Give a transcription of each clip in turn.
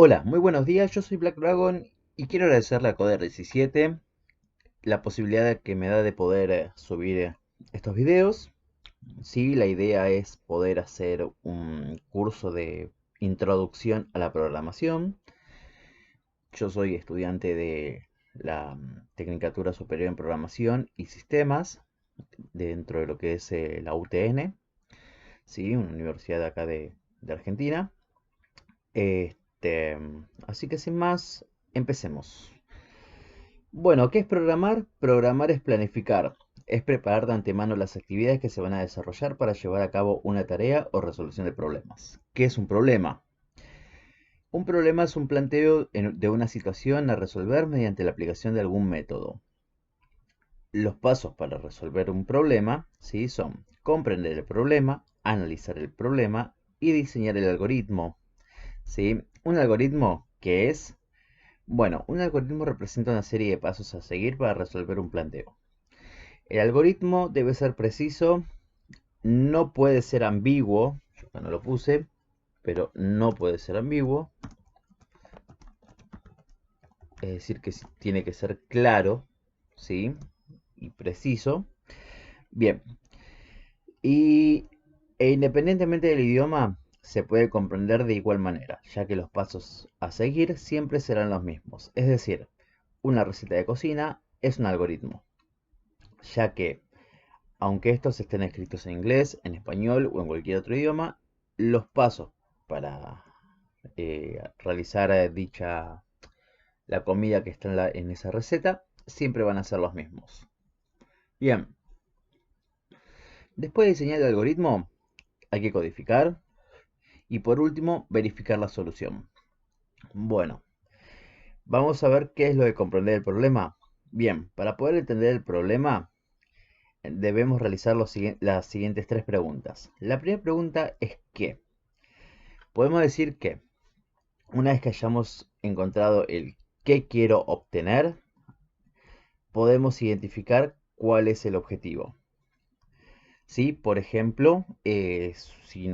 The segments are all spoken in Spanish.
Hola, muy buenos días, yo soy Black Dragon y quiero agradecerle a Coder17 la posibilidad que me da de poder subir estos videos. Sí, la idea es poder hacer un curso de introducción a la programación. Yo soy estudiante de la Tecnicatura Superior en Programación y Sistemas dentro de lo que es la UTN, sí, una universidad de acá de Argentina. Este, Así que sin más, empecemos. Bueno, ¿qué es programar? Programar es planificar, es preparar de antemano las actividades que se van a desarrollar para llevar a cabo una tarea o resolución de problemas. ¿Qué es un problema? Un problema es un planteo de una situación a resolver mediante la aplicación de algún método. Los pasos para resolver un problema, ¿sí? Son comprender el problema, analizar el problema y diseñar el algoritmo, ¿sí? Un algoritmo, ¿qué es? Bueno, un algoritmo representa una serie de pasos a seguir para resolver un planteo. El algoritmo debe ser preciso, no puede ser ambiguo, yo acá no lo puse, pero no puede ser ambiguo, es decir que tiene que ser claro, ¿sí? Y preciso. Bien, y independientemente del idioma, se puede comprender de igual manera, ya que los pasos a seguir siempre serán los mismos. Es decir, una receta de cocina es un algoritmo, ya que aunque estos estén escritos en inglés, en español o en cualquier otro idioma, los pasos para realizar la comida que está en esa receta siempre van a ser los mismos. Bien, después de diseñar el algoritmo, hay que codificar y por último verificar la solución. Bueno, vamos a ver qué es lo de comprender el problema. Bien, para poder entender el problema debemos realizar las siguientes tres preguntas. La primera pregunta es ¿qué? Podemos decir que una vez que hayamos encontrado el qué quiero obtener, podemos identificar cuál es el objetivo. ¿Sí? Por ejemplo, si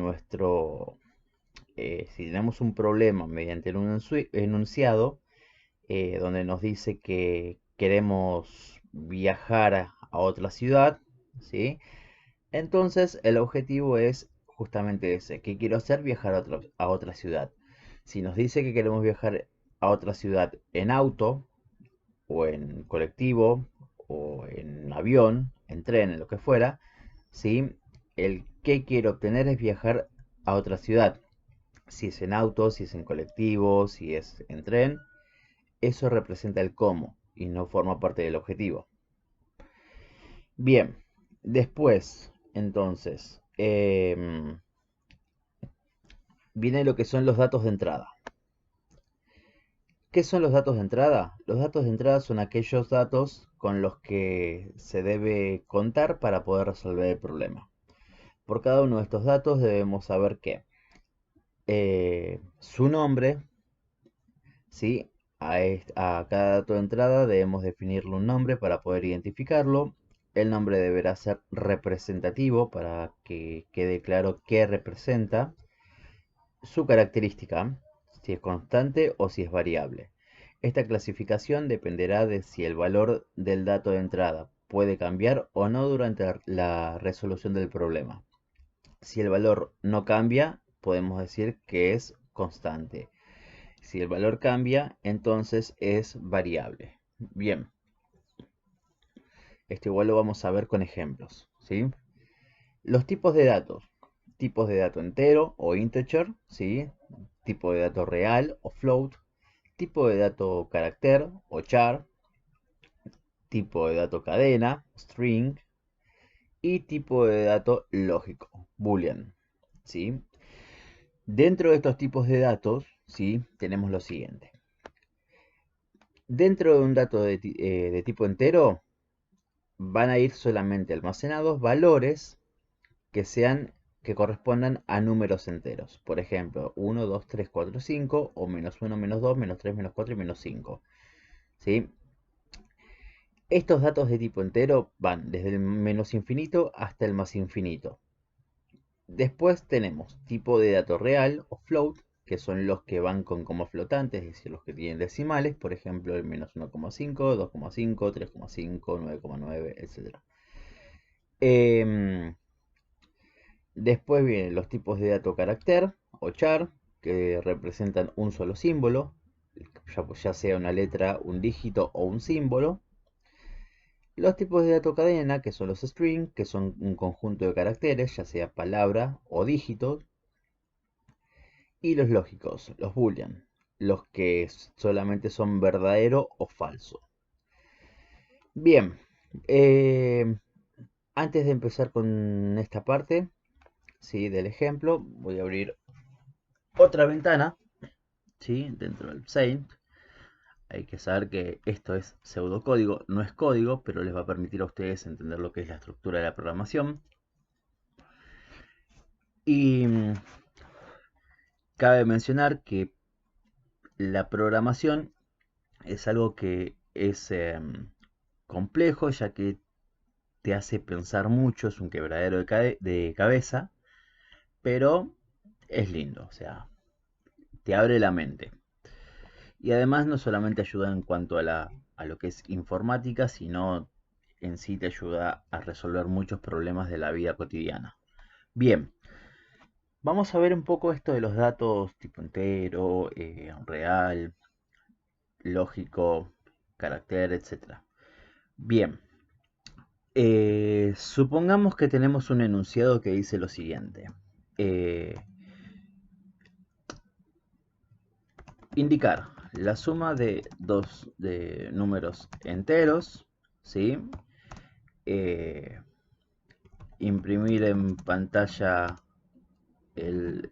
tenemos un problema mediante un enunciado donde nos dice que queremos viajar a otra ciudad, ¿sí? Entonces el objetivo es justamente ese. ¿Qué quiero hacer? Viajar a otra ciudad. Si nos dice que queremos viajar a otra ciudad en auto, o en colectivo, o en avión, en tren, en lo que fuera, ¿sí? El que quiero obtener es viajar a otra ciudad. Si es en auto, si es en colectivo, si es en tren, eso representa el cómo y no forma parte del objetivo. Bien, después, entonces, viene lo que son los datos de entrada. ¿Qué son los datos de entrada? Los datos de entrada son aquellos datos con los que se debe contar para poder resolver el problema. Por cada uno de estos datos debemos saber que su nombre, ¿sí? A cada dato de entrada debemos definirle un nombre para poder identificarlo. El nombre deberá ser representativo para que quede claro qué representa. Su característica, si es constante o si es variable. Esta clasificación dependerá de si el valor del dato de entrada puede cambiar o no durante la resolución del problema. Si el valor no cambia, podemos decir que es constante. Si el valor cambia, entonces es variable. Bien, esto igual lo vamos a ver con ejemplos, ¿sí? Los tipos de datos. Tipos de dato entero o integer, ¿sí? Tipo de dato real o float. Tipo de dato carácter o char. Tipo de dato cadena, string. Y tipo de dato lógico, boolean, ¿sí? Dentro de estos tipos de datos, ¿sí? Tenemos lo siguiente. Dentro de un dato de tipo entero, van a ir solamente almacenados valores que correspondan a números enteros. Por ejemplo, 1, 2, 3, 4, 5, o -1, -2, -3, -4 y -5. ¿Sí? Estos datos de tipo entero van desde el menos infinito hasta el más infinito. Después tenemos tipo de dato real o float, que son los que van con comas flotantes, es decir, los que tienen decimales, por ejemplo, el menos 1,5, 2,5, 3,5, 9,9, etc. Después vienen los tipos de dato carácter o char, que representan un solo símbolo, ya sea una letra, un dígito o un símbolo. Los tipos de dato cadena, que son los string, que son un conjunto de caracteres, ya sea palabra o dígitos. Y los lógicos, los boolean, los que solamente son verdadero o falso. Bien, antes de empezar con esta parte, ¿sí?, del ejemplo, voy a abrir otra ventana, ¿sí?, dentro del Paint. Hay que saber que esto es pseudocódigo, no es código, pero les va a permitir a ustedes entender lo que es la estructura de la programación. Y cabe mencionar que la programación es algo que es complejo, ya que te hace pensar mucho, es un quebradero de cabeza, pero es lindo, o sea, te abre la mente. Y además no solamente ayuda en cuanto a lo que es informática, sino en sí te ayuda a resolver muchos problemas de la vida cotidiana. Bien, vamos a ver un poco esto de los datos tipo entero, real, lógico, carácter, etc. Bien, supongamos que tenemos un enunciado que dice lo siguiente. Eh, Indicar la suma de dos de números enteros, ¿sí? Eh, Imprimir en pantalla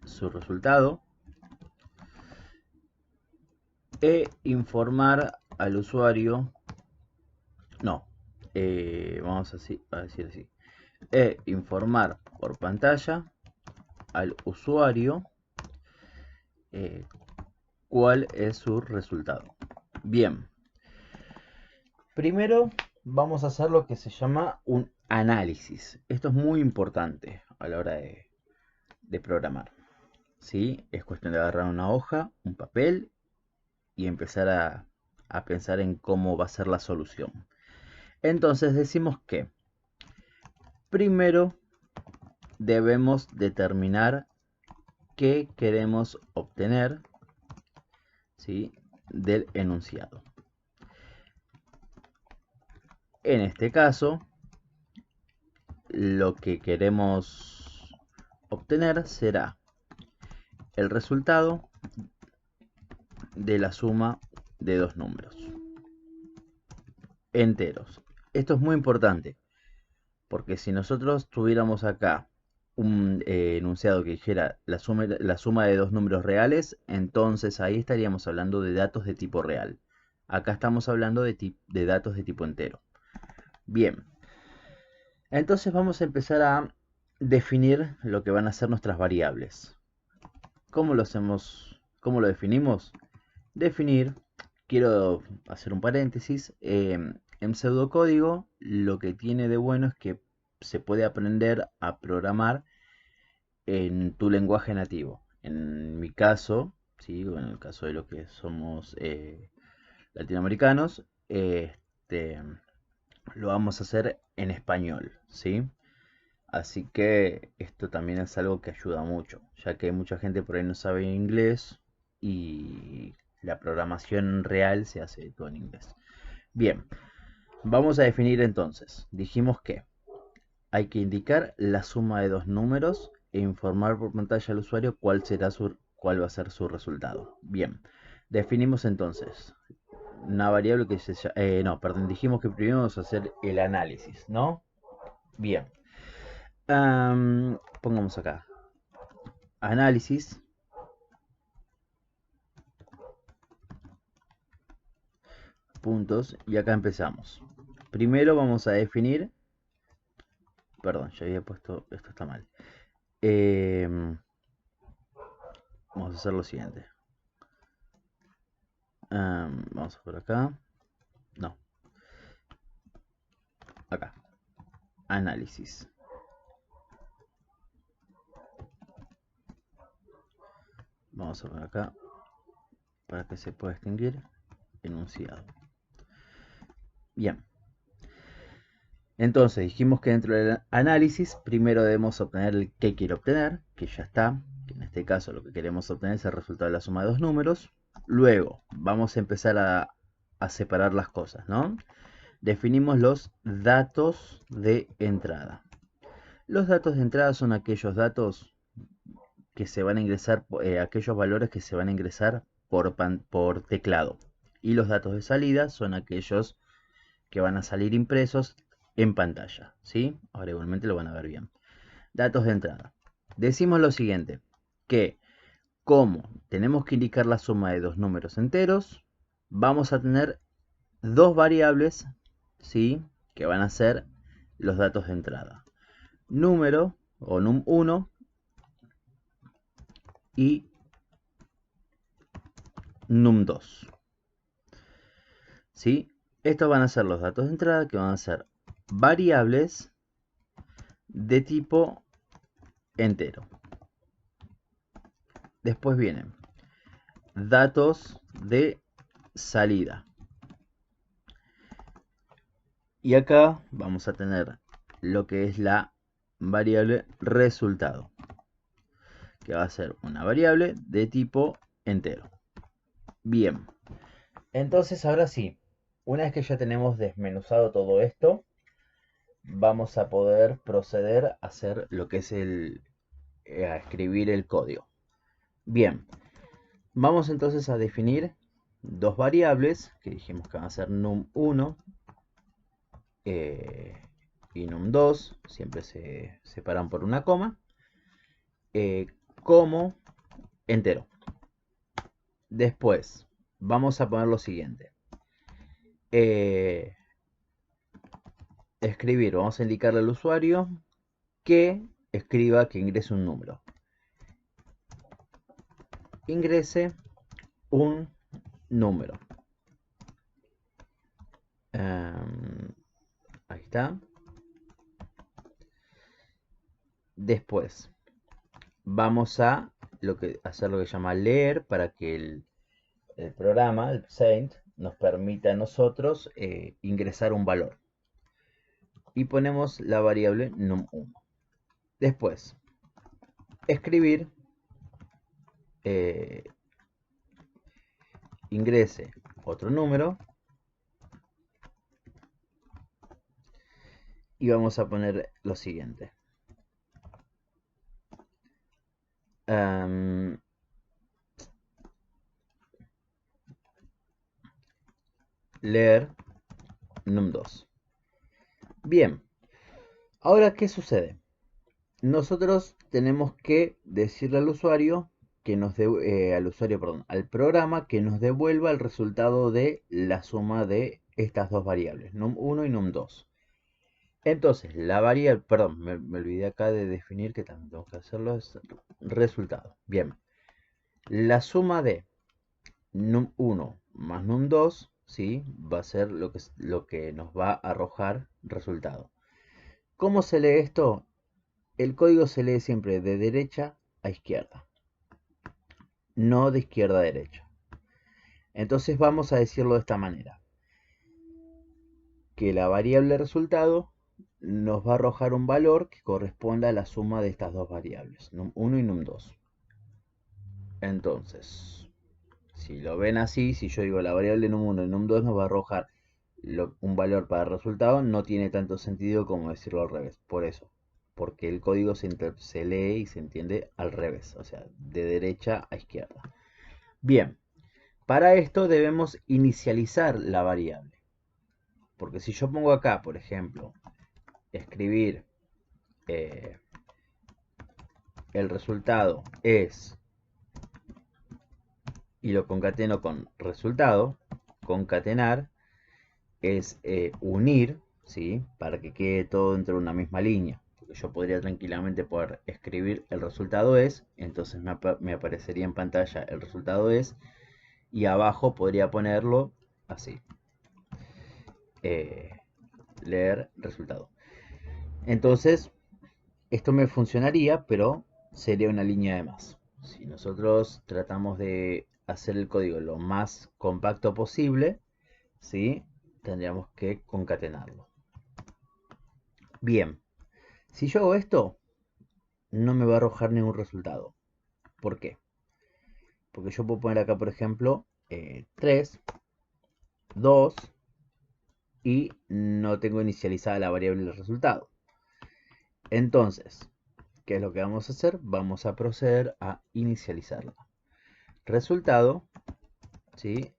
su resultado e informar al usuario, no, vamos a decir así, informar por pantalla al usuario eh, cuál es su resultado. Bien, primero vamos a hacer lo que se llama un análisis. Esto es muy importante a la hora de programar. ¿Sí? Es cuestión de agarrar una hoja, un papel y empezar a pensar en cómo va a ser la solución. Entonces decimos que primero debemos determinar qué queremos obtener, ¿sí?, del enunciado. En este caso, lo que queremos obtener será el resultado de la suma de dos números enteros. Esto es muy importante, porque si nosotros tuviéramos acá un enunciado que dijera la suma de dos números reales, entonces ahí estaríamos hablando de datos de tipo real. Acá estamos hablando de datos de tipo entero. Bien, entonces vamos a empezar a definir lo que van a ser nuestras variables. ¿Cómo lo hacemos? ¿Cómo lo definimos? Definir, quiero hacer un paréntesis, en pseudocódigo lo que tiene de bueno es que se puede aprender a programar en tu lenguaje nativo. En mi caso, ¿sí?, o en el caso de los que somos latinoamericanos, lo vamos a hacer en español, ¿sí? Así que esto también es algo que ayuda mucho, ya que mucha gente por ahí no sabe inglés y la programación real se hace todo en inglés. Bien, vamos a definir entonces. Dijimos que hay que indicar la suma de dos números e informar por pantalla al usuario cuál va a ser su resultado. Bien, definimos entonces una variable que se llama... no, perdón, dijimos que primero vamos a hacer el análisis, ¿no? Bien. Pongamos acá. Análisis. Puntos. Y acá empezamos. Primero vamos a definir... Perdón, ya había puesto... Esto está mal. Vamos a hacer lo siguiente. Vamos por acá. No. Acá. Análisis. Vamos a poner acá para que se pueda distinguir enunciado. Bien. Entonces dijimos que dentro del análisis primero debemos obtener el que quiero obtener, que ya está, que en este caso lo que queremos obtener es el resultado de la suma de dos números. Luego vamos a empezar a separar las cosas, ¿no? Definimos los datos de entrada. Los datos de entrada son aquellos datos que se van a ingresar, aquellos valores que se van a ingresar por teclado. Y los datos de salida son aquellos que van a salir impresos en pantalla, ¿sí? Ahora igualmente lo van a ver bien. Datos de entrada. Decimos lo siguiente, que como tenemos que indicar la suma de dos números enteros, vamos a tener dos variables, ¿sí? Que van a ser los datos de entrada. Número o num1 y num2. ¿Sí? Estos van a ser los datos de entrada que van a ser variables de tipo entero. Después vienen datos de salida. Y acá vamos a tener lo que es la variable resultado, que va a ser una variable de tipo entero. Bien, entonces ahora sí, una vez que ya tenemos desmenuzado todo esto, vamos a poder proceder a hacer lo que es a escribir el código. Bien, vamos entonces a definir dos variables que dijimos que van a ser num1 y num2, siempre se separan por una coma, como entero. Después vamos a poner lo siguiente. Escribir, vamos a indicarle al usuario que escriba, que ingrese un número. Ingrese un número. Ahí está. Después vamos a hacer lo que se llama leer para que el programa, el Saint, nos permita a nosotros ingresar un valor. Y ponemos la variable num1. Después, escribir ingrese otro número y vamos a poner lo siguiente. Leer num2. Bien, ahora ¿qué sucede? Nosotros tenemos que decirle al usuario que nos al programa que nos devuelva el resultado de la suma de estas dos variables, num1 y num2. Entonces, la variable, perdón, me olvidé acá de definir que también tengo que hacerlo, es resultado. Bien, la suma de num1 más num2, ¿sí? Va a ser lo que nos va a arrojar resultado. ¿Cómo se lee esto? El código se lee siempre de derecha a izquierda, no de izquierda a derecha. Entonces vamos a decirlo de esta manera. Que la variable resultado nos va a arrojar un valor que corresponda a la suma de estas dos variables, num1 y num2. Entonces, si lo ven así, si yo digo la variable num1 y num2 nos va a arrojar un valor para el resultado, no tiene tanto sentido como decirlo al revés. Por eso, porque el código se lee y se entiende al revés, o sea, de derecha a izquierda. Bien, para esto debemos inicializar la variable. Porque si yo pongo acá, por ejemplo, escribir el resultado es, y lo concateno con resultado, concatenar es unir, ¿sí? Para que quede todo dentro de una misma línea. Porque yo podría tranquilamente poder escribir el resultado es, entonces me aparecería en pantalla el resultado es, y abajo podría ponerlo así. Leer resultado. Entonces, esto me funcionaría, pero sería una línea de más. Si nosotros tratamos de hacer el código lo más compacto posible, ¿sí? Tendríamos que concatenarlo. Bien, si yo hago esto, no me va a arrojar ningún resultado. ¿Por qué? Porque yo puedo poner acá, por ejemplo, 3, 2 y no tengo inicializada la variable del resultado. Entonces, ¿qué es lo que vamos a hacer? Vamos a proceder a inicializarla. Resultado, ¿sí?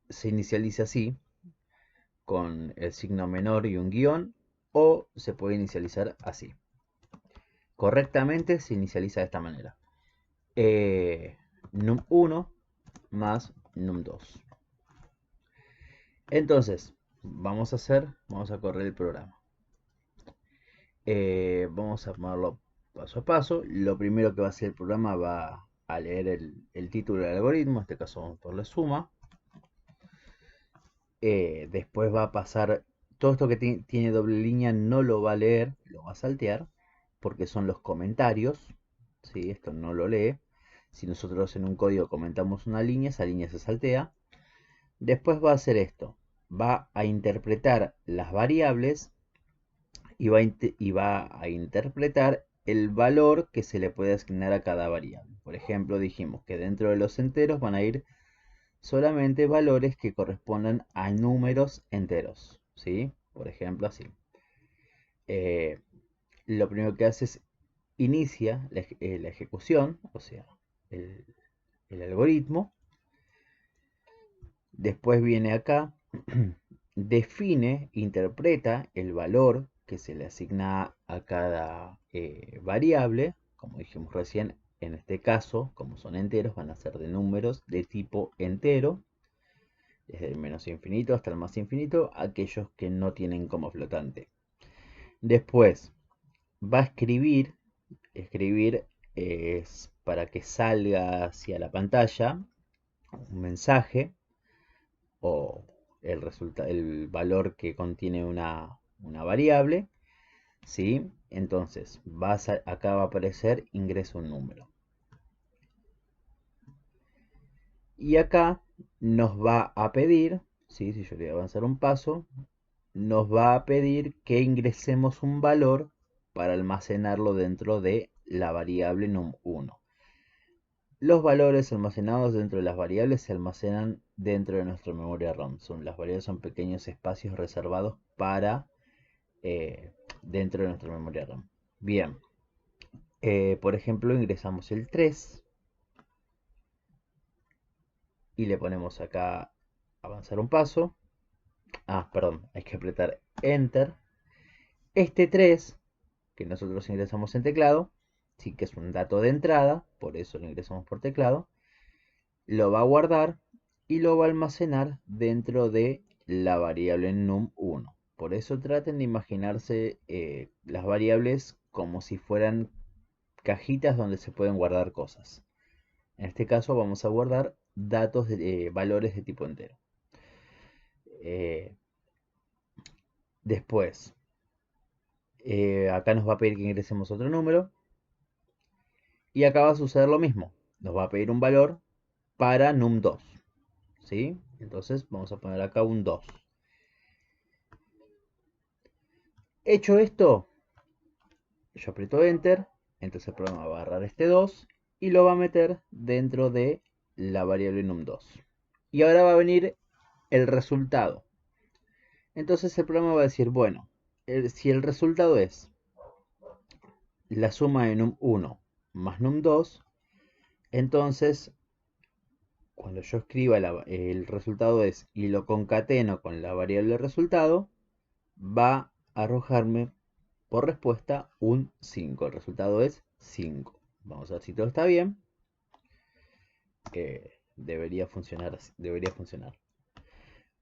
Se inicializa así, con el signo menor y un guión, o se puede inicializar así. Correctamente se inicializa de esta manera. Num1 más num2. Entonces, vamos a correr el programa. Vamos a ponerlo paso a paso. Lo primero que va a hacer el programa va a leer el título del algoritmo, en este caso vamos por la suma. Después va a pasar, todo esto que tiene doble línea no lo va a leer, lo va a saltear, porque son los comentarios, ¿sí? Esto no lo lee. Si nosotros en un código comentamos una línea, esa línea se saltea. Después va a hacer esto, va a interpretar las variables y va a interpretar el valor que se le puede asignar a cada variable. Por ejemplo, dijimos que dentro de los enteros van a ir solamente valores que correspondan a números enteros, ¿sí? Por ejemplo, así. Lo primero que hace es inicia la ejecución, o sea, el, el algoritmo. Después viene acá, define, interpreta el valor que se le asigna a cada variable. Como dijimos recién, en este caso, como son enteros, van a ser de números de tipo entero, desde el menos infinito hasta el más infinito, aquellos que no tienen como flotante. Después va a escribir es para que salga hacia la pantalla un mensaje o el valor que contiene una variable, ¿sí? Entonces, acá va a aparecer ingreso un número. Y acá nos va a pedir, ¿sí? Si yo le voy a avanzar un paso, nos va a pedir que ingresemos un valor para almacenarlo dentro de la variable num1. Los valores almacenados dentro de las variables se almacenan dentro de nuestra memoria RAM. Las variables son pequeños espacios reservados para dentro de nuestra memoria RAM. Bien, por ejemplo, ingresamos el 3 y le ponemos acá avanzar un paso. Ah, perdón, hay que apretar Enter. Este 3 que nosotros ingresamos en teclado, sí que es un dato de entrada, por eso lo ingresamos por teclado, lo va a guardar y lo va a almacenar dentro de la variable num1. Por eso traten de imaginarse las variables como si fueran cajitas donde se pueden guardar cosas. En este caso vamos a guardar datos de valores de tipo entero. Después, acá nos va a pedir que ingresemos otro número. Y acá va a suceder lo mismo. Nos va a pedir un valor para num2. ¿Sí? Entonces vamos a poner acá un 2. Hecho esto, yo aprieto Enter. Entonces el programa va a agarrar este 2 y lo va a meter dentro de la variable num2. Y ahora va a venir el resultado. Entonces el programa va a decir, bueno, si el resultado es la suma de num1 más num2, entonces cuando yo escriba el resultado es y lo concateno con la variable resultado, va a arrojarme por respuesta un 5. El resultado es 5. Vamos a ver si todo está bien. Debería funcionar así, debería funcionar.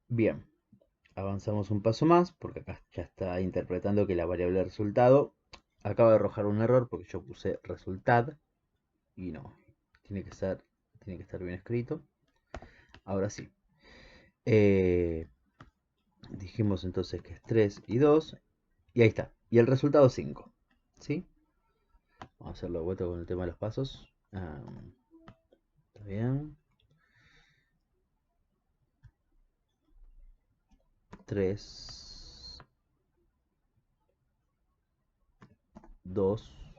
Bien, avanzamos un paso más porque acá ya está interpretando que la variable resultado acaba de arrojar un error porque yo puse resultad y no, tiene que estar bien escrito. Ahora sí. Dijimos entonces que es 3 y 2. Y ahí está. Y el resultado 5. ¿Sí? Vamos a hacerlo de vuelta con el tema de los pasos. ¿Está bien? 3, 2,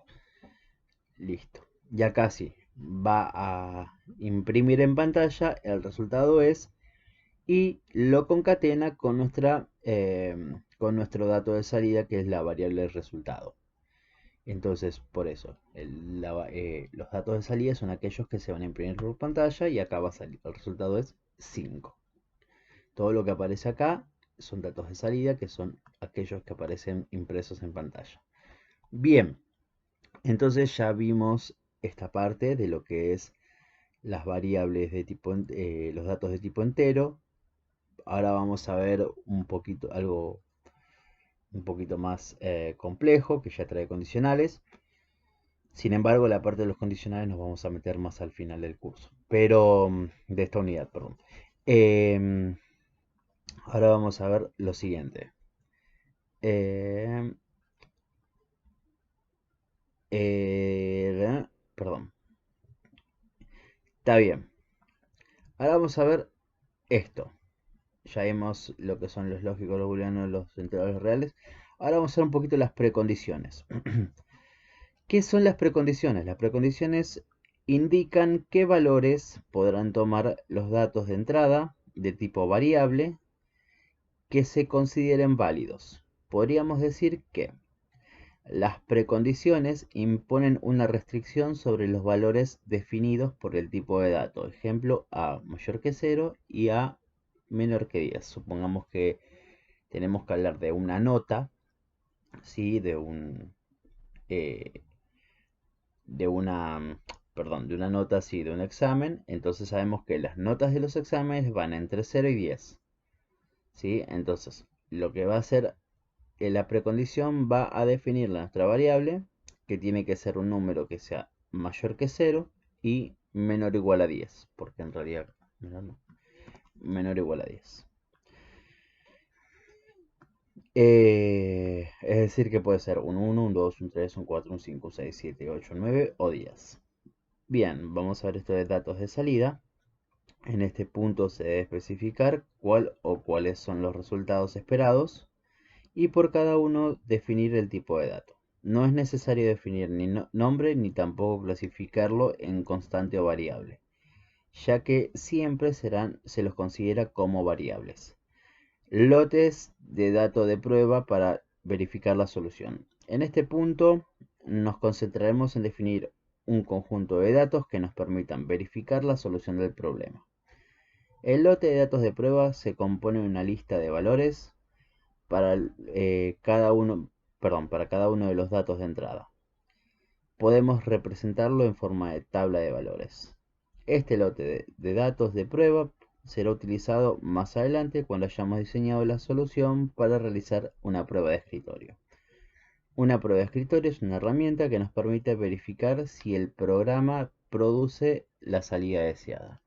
listo. Ya casi va a imprimir en pantalla. El resultado es y lo concatena con nuestro dato de salida, que es la variable resultado. Entonces, por eso, los datos de salida son aquellos que se van a imprimir por pantalla y acá va a salir. El resultado es 5. Todo lo que aparece acá son datos de salida, que son aquellos que aparecen impresos en pantalla. Bien, entonces ya vimos esta parte de lo que es las variables de tipo, los datos de tipo entero. Ahora vamos a ver algo un poquito más complejo, que ya trae condicionales. Sin embargo, la parte de los condicionales nos vamos a meter más al final del curso. Pero, de esta unidad, perdón. Em, Ahora vamos a ver lo siguiente. Em, Perdón. Está bien. Ahora vamos a ver esto. Ya vimos lo que son los lógicos, los booleanos, los integrales reales. Ahora vamos a ver un poquito las precondiciones. ¿Qué son las precondiciones? Las precondiciones indican qué valores podrán tomar los datos de entrada de tipo variable que se consideren válidos. Podríamos decir que las precondiciones imponen una restricción sobre los valores definidos por el tipo de dato. Ejemplo, A mayor que 0 y A menor que 10. Supongamos que tenemos que hablar de una nota, ¿sí? Eh, de una, perdón, de una nota así, de un examen. Entonces sabemos que las notas de los exámenes van entre 0 y 10. ¿Sí? Entonces, lo que va a hacer la precondición va a definir nuestra variable, que tiene que ser un número que sea mayor que 0 y menor o igual a 10, porque en realidad menor o igual a 10. Es decir, que puede ser un 1, un 2, un 3, un 4, un 5, un 6, 7, 8, 9 o 10. Bien, vamos a ver esto de datos de salida. En este punto se debe especificar cuál o cuáles son los resultados esperados y por cada uno definir el tipo de dato. No es necesario definir ni nombre ni tampoco clasificarlo en constante o variable, ya que siempre se los considera como variables. Lotes de dato de prueba para verificar la solución. En este punto nos concentraremos en definir un conjunto de datos que nos permitan verificar la solución del problema. El lote de datos de prueba se compone de una lista de valores para para cada uno de los datos de entrada. Podemos representarlo en forma de tabla de valores. Este lote de datos de prueba será utilizado más adelante cuando hayamos diseñado la solución para realizar una prueba de escritorio. Una prueba de escritorio es una herramienta que nos permite verificar si el programa produce la salida deseada.